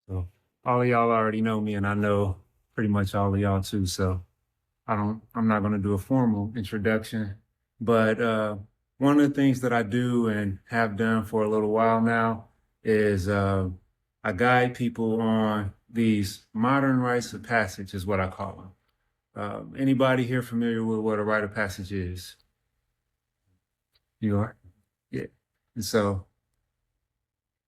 So all of y'all already know me, and I know pretty much all of y'all too. So I'm not going to do a formal introduction, but one of the things that I do and have done for a little while now is I guide people on these modern rites of passage, is what I call them. Anybody here familiar with what a rite of passage is? You are? Yeah. And so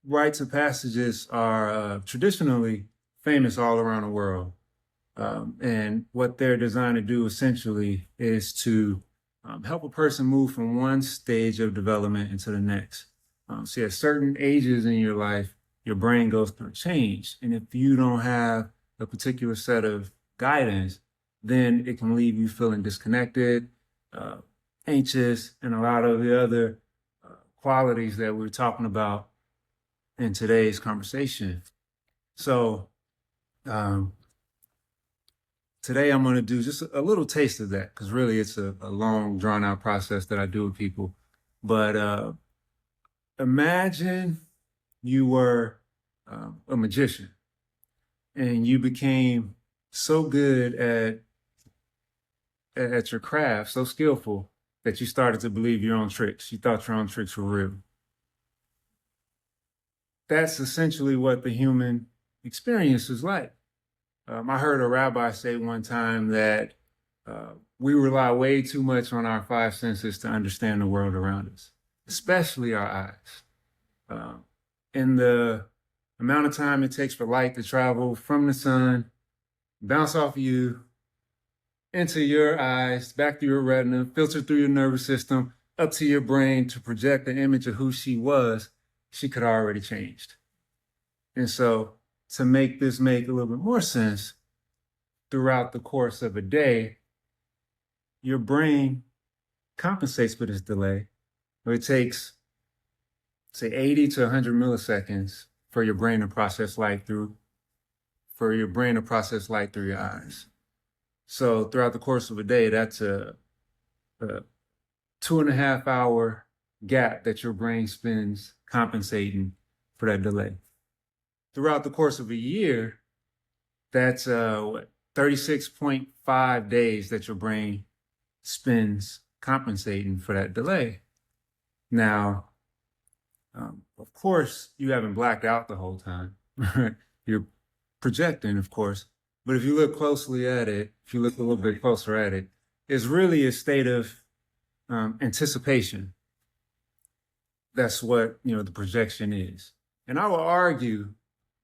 rites of passages are traditionally famous all around the world. And what they're designed to do essentially is to help a person move from one stage of development into the next. See, at certain ages in your life, your brain goes through a change. And if you don't have a particular set of guidance, then it can leave you feeling disconnected, uh, anxious, and a lot of the other qualities that we're talking about in today's conversation. So, um, today I'm going to do just a little taste of that because really it's a long, drawn out process that I do with people. But imagine you were a magician and you became so good at your craft, so skillful that you started to believe your own tricks. You thought your own tricks were real. That's essentially what the human experience is like. I heard a rabbi say one time that we rely way too much on our five senses to understand the world around us, especially our eyes. In the amount of time it takes for light to travel from the sun, bounce off of you, into your eyes, back through your retina, filter through your nervous system, up to your brain to project the image of who she was, she could have already changed. And so to make this make a little bit more sense, throughout the course of a day, your brain compensates for this delay. Where it takes, say, 80 to 100 milliseconds for your brain to process light through your eyes. So throughout the course of a day, that's a 2.5 hour gap that your brain spends compensating for that delay. Throughout the course of a year, that's 36.5 days that your brain spends compensating for that delay. Now, of course, you haven't blacked out the whole time. You're projecting, of course. But if you look closely at it, if you look a little bit closer at it, it's really a state of anticipation. That's what, the projection is. And I would argue,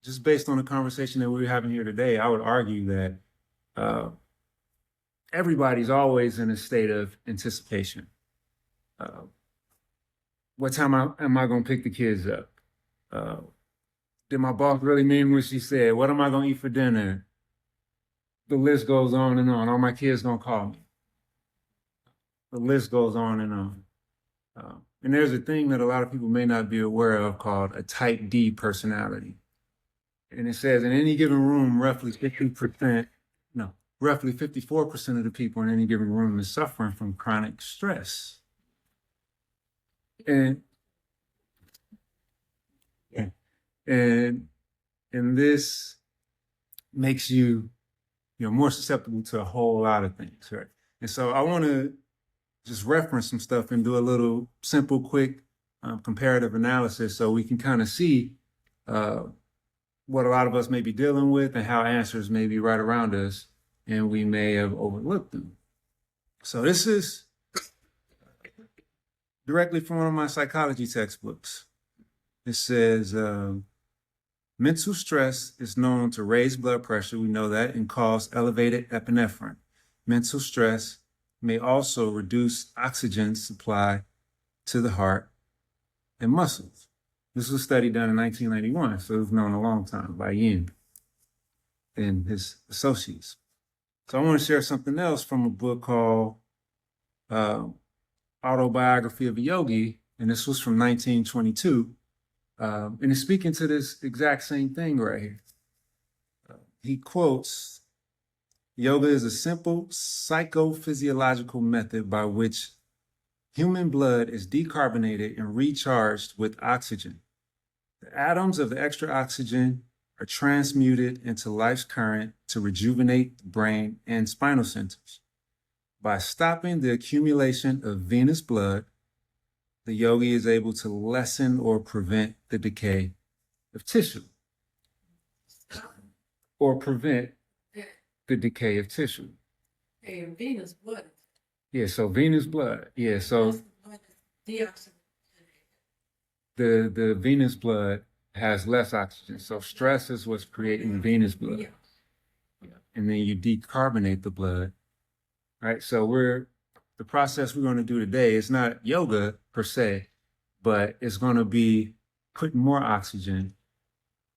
just based on the conversation that we're having here today, I would argue that everybody's always in a state of anticipation. What time am I going to pick the kids up? Did my boss really mean what she said? What am I going to eat for dinner? The list goes on and on. Are my kids going to call me? The list goes on and on. And there's a thing that a lot of people may not be aware of called a type D personality. And it says in any given room, roughly 54% of the people in any given room is suffering from chronic stress. And this makes you, more susceptible to a whole lot of things, right? And so I want to just reference some stuff and do a little simple, quick comparative analysis so we can kind of see what a lot of us may be dealing with and how answers may be right around us and we may have overlooked them. So this is directly from one of my psychology textbooks. It says, mental stress is known to raise blood pressure, we know that, and cause elevated epinephrine. Mental stress may also reduce oxygen supply to the heart and muscles. This was a study done in 1991, so it was known a long time by Yin and his associates. So I want to share something else from a book called Autobiography of a Yogi, and this was from 1922. And it's speaking to this exact same thing right here. He quotes, "Yoga is a simple psychophysiological method by which human blood is decarbonated and recharged with oxygen. The atoms of the extra oxygen are transmuted into life's current to rejuvenate the brain and spinal centers. By stopping the accumulation of venous blood, the yogi is able to lessen or prevent the decay of tissue. Or prevent the decay of tissue. And venous blood. Yeah, so venous blood. Yeah, so the venous blood has less oxygen. So stress is what's creating venous blood. Yeah. And then you decarbonate the blood. Right? So the process we're going to do today is not yoga per se, but it's going to be putting more oxygen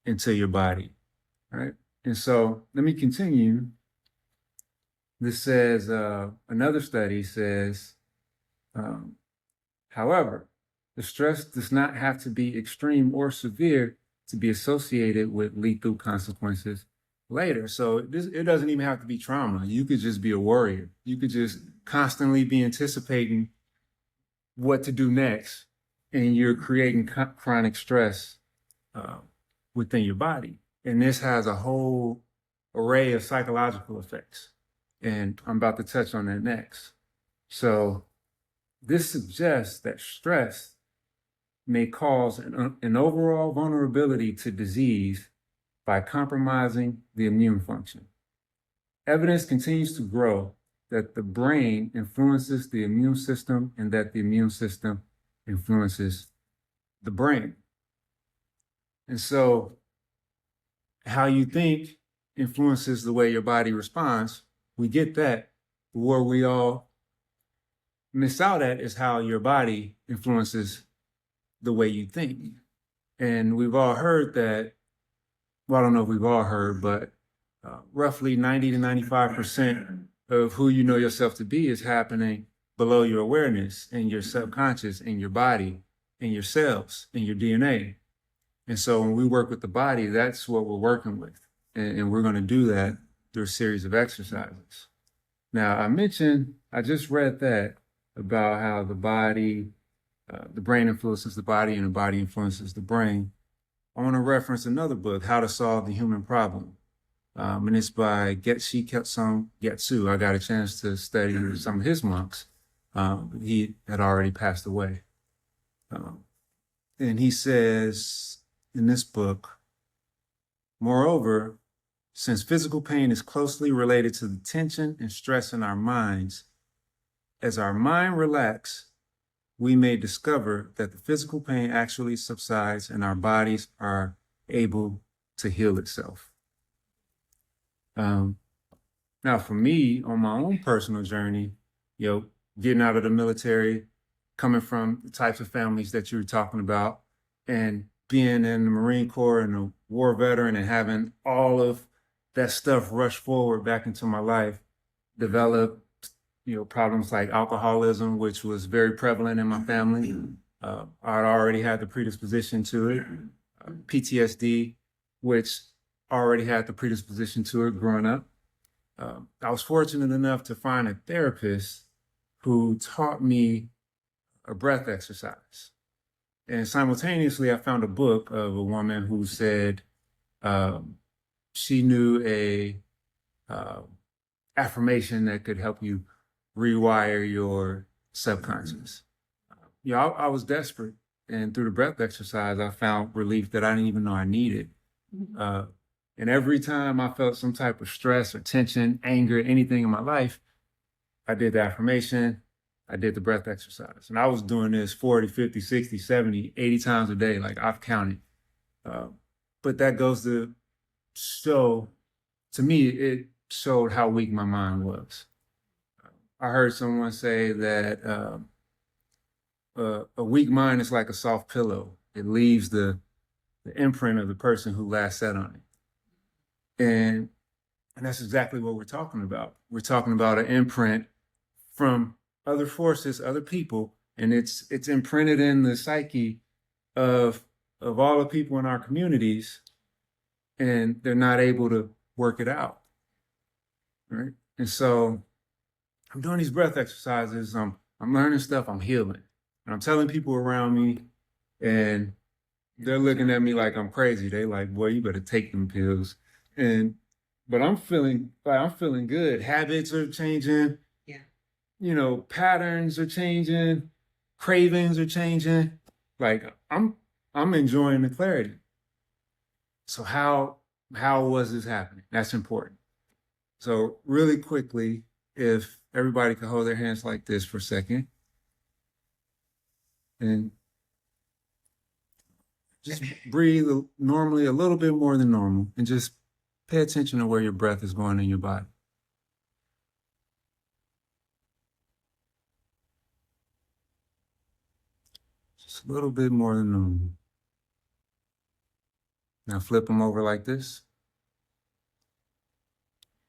into your body. Right? And so let me continue. This says, another study says, however, the stress does not have to be extreme or severe to be associated with lethal consequences later. So it doesn't even have to be trauma. You could just be a warrior. You could just constantly be anticipating what to do next, and you're creating chronic stress within your body. And this has a whole array of psychological effects. And I'm about to touch on that next. So this suggests that stress may cause an overall vulnerability to disease by compromising the immune function. Evidence continues to grow that the brain influences the immune system and that the immune system influences the brain. And so how you think influences the way your body responds. We get that. Where we all miss out at is how your body influences the way you think. And we've all heard that, well, I don't know if we've all heard, but roughly 90 to 95% of who you know yourself to be is happening below your awareness and your subconscious and your body and your cells and your DNA. And so when we work with the body, that's what we're working with. And we're going to do that through a series of exercises. Now, I just read that about how the body, the brain influences the body and the body influences the brain. I want to reference another book, How to Solve the Human Problem. And it's by Geshe Kelsang Gyatso. I got a chance to study with some of his monks. He had already passed away. And he says in this book, moreover, since physical pain is closely related to the tension and stress in our minds, as our mind relaxes, we may discover that the physical pain actually subsides and our bodies are able to heal itself. Now, for me, on my own personal journey, getting out of the military, coming from the types of families that you were talking about, and being in the Marine Corps and a war veteran and having all of that stuff rush forward back into my life, developed, problems like alcoholism, which was very prevalent in my family. I'd already had the predisposition to it. PTSD, which already had the predisposition to it growing up. I was fortunate enough to find a therapist who taught me a breath exercise. And simultaneously, I found a book of a woman who said she knew a affirmation that could help you rewire your subconscious. I was desperate. And through the breath exercise, I found relief that I didn't even know I needed. And every time I felt some type of stress or tension, anger, anything in my life, I did the affirmation, I did the breath exercise. And I was doing this 40, 50, 60, 70, 80 times a day, like I've counted. But that goes to show, to me, it showed how weak my mind was. I heard someone say that a weak mind is like a soft pillow. It leaves the imprint of the person who last sat on it. And that's exactly what we're talking about. We're talking about an imprint from other forces, other people, and it's imprinted in the psyche of all the people in our communities, and they're not able to work it out, right? And so I'm doing these breath exercises, I'm learning stuff, I'm healing, and I'm telling people around me, and they're looking at me like I'm crazy. They like, boy, you better take them pills. And but I'm feeling good. Habits are changing, Yeah. patterns are changing, cravings are changing. Like I'm enjoying the clarity. So how was this happening? That's important. So really quickly, if everybody could hold their hands like this for a second and just breathe normally a little bit more than normal and just pay attention to where your breath is going in your body. Just a little bit more than normal. Now flip them over like this.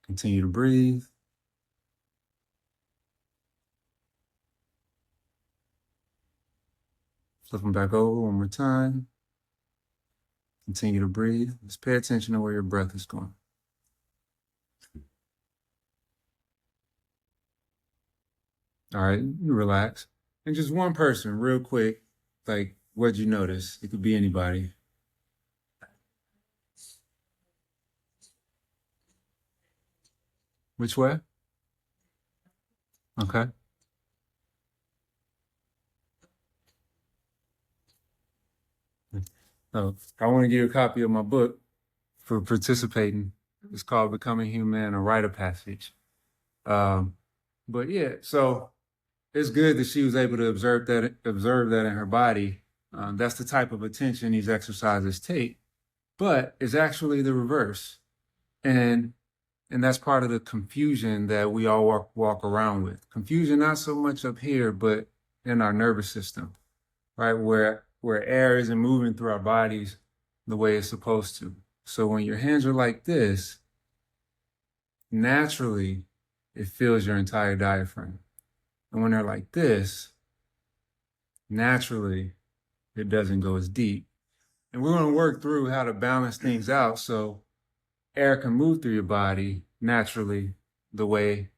Continue to breathe. Flip them back over one more time. Continue to breathe. Just pay attention to where your breath is going. All right, you relax. And just one person, real quick, like, what'd you notice? It could be anybody. Which way? Okay. So I want to give you a copy of my book for participating. It's called Becoming Human, a Rite of Passage. But yeah, so it's good that she was able to observe that in her body. That's the type of attention these exercises take, but it's actually the reverse. And that's part of the confusion that we all walk around with. Confusion, not so much up here, but in our nervous system, right? Where air isn't moving through our bodies the way it's supposed to. So when your hands are like this, naturally, it fills your entire diaphragm. And when they're like this, naturally, it doesn't go as deep. And we're going to work through how to balance things out so air can move through your body naturally the way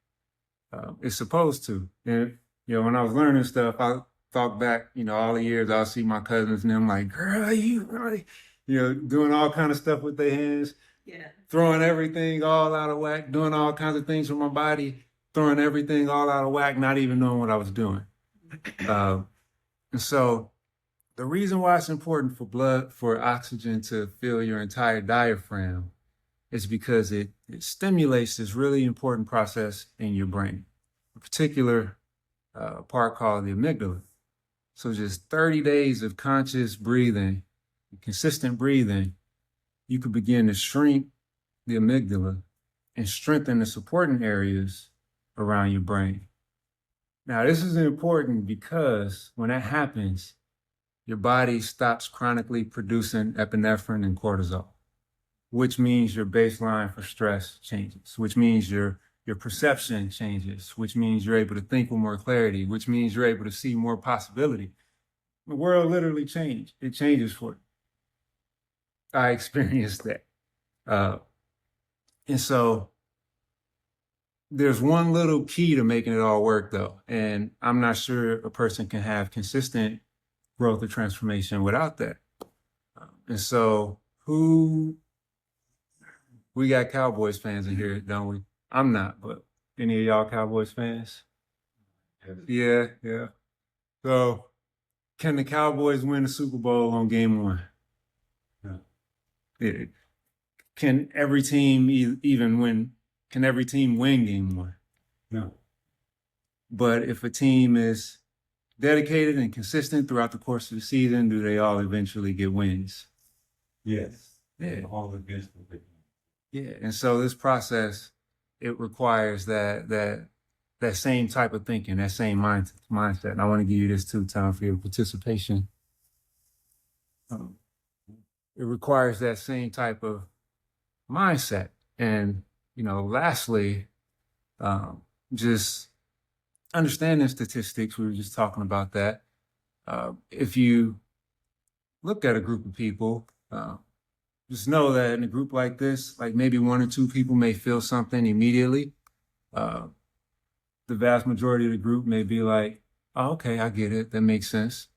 it's supposed to. And, when I was learning stuff, I thought back, all the years I'll see my cousins and them like, girl, you really, doing all kind of stuff with their hands. Yeah. Throwing everything all out of whack, doing all kinds of things with my body, throwing everything all out of whack, not even knowing what I was doing. And so the reason why it's important for oxygen to fill your entire diaphragm is because it stimulates this really important process in your brain, a particular part called the amygdala. So just 30 days of conscious breathing, consistent breathing, you could begin to shrink the amygdala and strengthen the supporting areas around your brain. Now, this is important because when that happens, your body stops chronically producing epinephrine and cortisol, which means your baseline for stress changes, which means your perception changes, which means you're able to think with more clarity, which means you're able to see more possibility. The world literally changed. It changes for you. I experienced that. And so there's one little key to making it all work, though. And I'm not sure a person can have consistent growth or transformation without that. And so we got Cowboys fans in here, don't we? I'm not, but any of y'all Cowboys fans? Yeah. So can the Cowboys win the Super Bowl on game one? No. Can every team can every team win game one? No. But if a team is dedicated and consistent throughout the course of the season, do they all eventually get wins? Yes. Yeah. All eventually. Yeah. And so this process, it requires that same type of thinking, that same mindset. And I want to give you this too, Tom, for your participation. It requires that same type of mindset. And, lastly, just understanding statistics. We were just talking about that. If you look at a group of people, just know that in a group like this, like maybe one or two people may feel something immediately. The vast majority of the group may be like, oh, okay, I get it. That makes sense.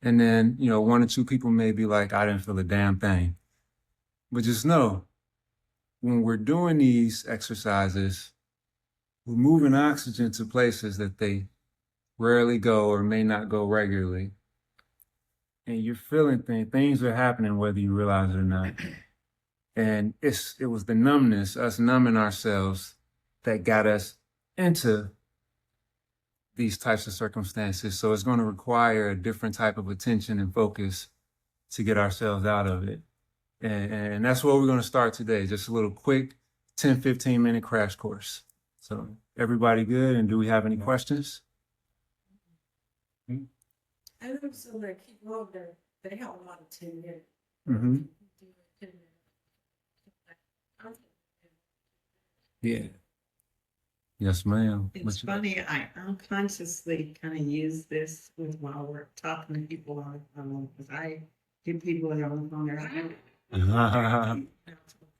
And then, you know, one or two people may be like, I didn't feel a damn thing. But just know, when we're doing these exercises, we're moving oxygen to places that they rarely go or may not go regularly. And you're feeling things are happening whether you realize it or not. And it was the numbness, us numbing ourselves, that got us into these types of circumstances. So it's going to require a different type of attention and focus to get ourselves out of it. And that's where we're going to start today. Just a little quick 10, 15-minute crash course. So everybody good? And do we have any questions? I know some that keep on there, they have a lot of tenure. Mm-hmm. Yeah. Yes, ma'am. It's funny, I unconsciously kind of use this with while we're talking to people on the phone, because I get people that are on the phone, they're like, to the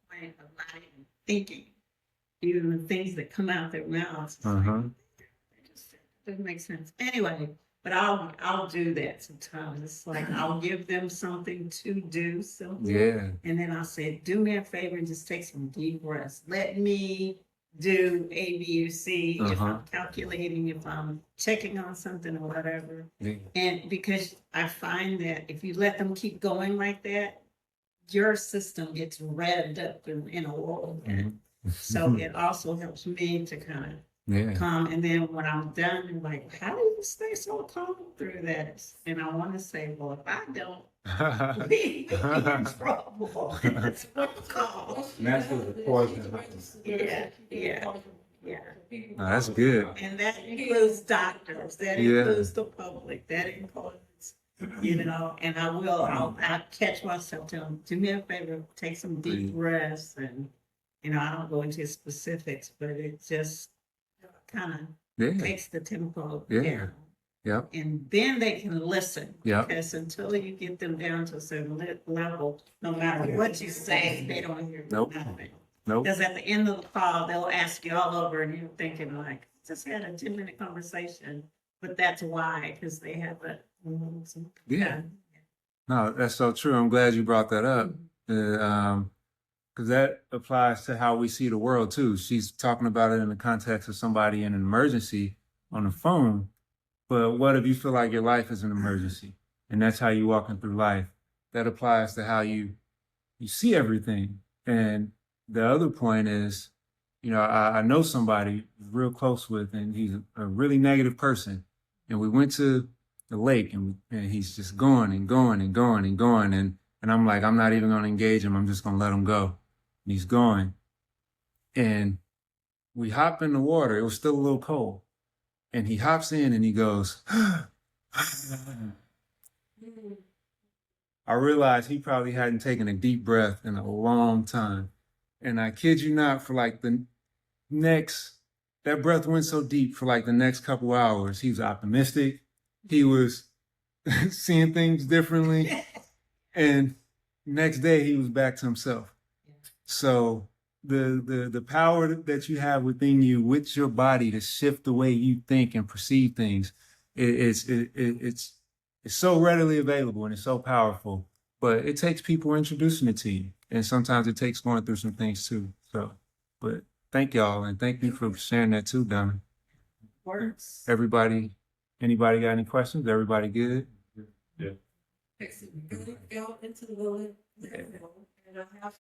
point of not even thinking, even the things that come out their mouths. It's like, it just doesn't make sense. Anyway, but I'll do that sometimes. It's like I'll give them something to do, Yeah. and then I'll say, do me a favor and just take some deep breaths. Let me do A, B, or C if I'm calculating, if I'm checking on something or whatever. Yeah. And because I find that if you let them keep going like that, your system gets revved up in a whirlwind. So it also helps me to kind of Yeah. calm. And then when I'm done, I'm like, how do you stay so calm through that? And I want to say, well, if I don't, we in trouble. That's what it's called. And that's what the poison. Yeah, yeah, yeah. No, that's good. And that includes doctors, that includes the public, that includes, you know, and I'll catch myself, tell them, do me a favor, take some deep breaths. And, you know, I don't go into specifics, but it just kind of takes the tempo down. Yep. And then they can listen. Yep. Because until you get them down to a certain level, no matter what you say, they don't hear nothing. Nope. Because at the end of the call, they'll ask you all over, and you're thinking like, just had a 10-minute conversation. But that's why, because they have a Yeah. No, that's so true. I'm glad you brought that up. Because that applies to how we see the world too. She's talking about it in the context of somebody in an emergency on the phone. But what if you feel like your life is an emergency and that's how you're walking through life? That applies to how you see everything. And the other point is, you know, I know somebody real close with, and he's a really negative person. And we went to the lake, and he's just going and going and going and going. And I'm like, I'm not even going to engage him. I'm just going to let him go. And he's going. And we hop in the water. It was still a little cold. And he hops in and he goes, I realized he probably hadn't taken a deep breath in a long time. And I kid you not, for like that breath went so deep for like the next couple hours. He was optimistic. He was seeing things differently. And next day he was back to himself. So the power that you have within you with your body to shift the way you think and perceive things, it's so readily available and it's so powerful. But it takes people introducing it to you, and sometimes it takes going through some things too. So, but thank y'all, and thank you for sharing that too, Donna. works. Anybody got any questions? Everybody good? Yeah. Really fell into the lily, and I have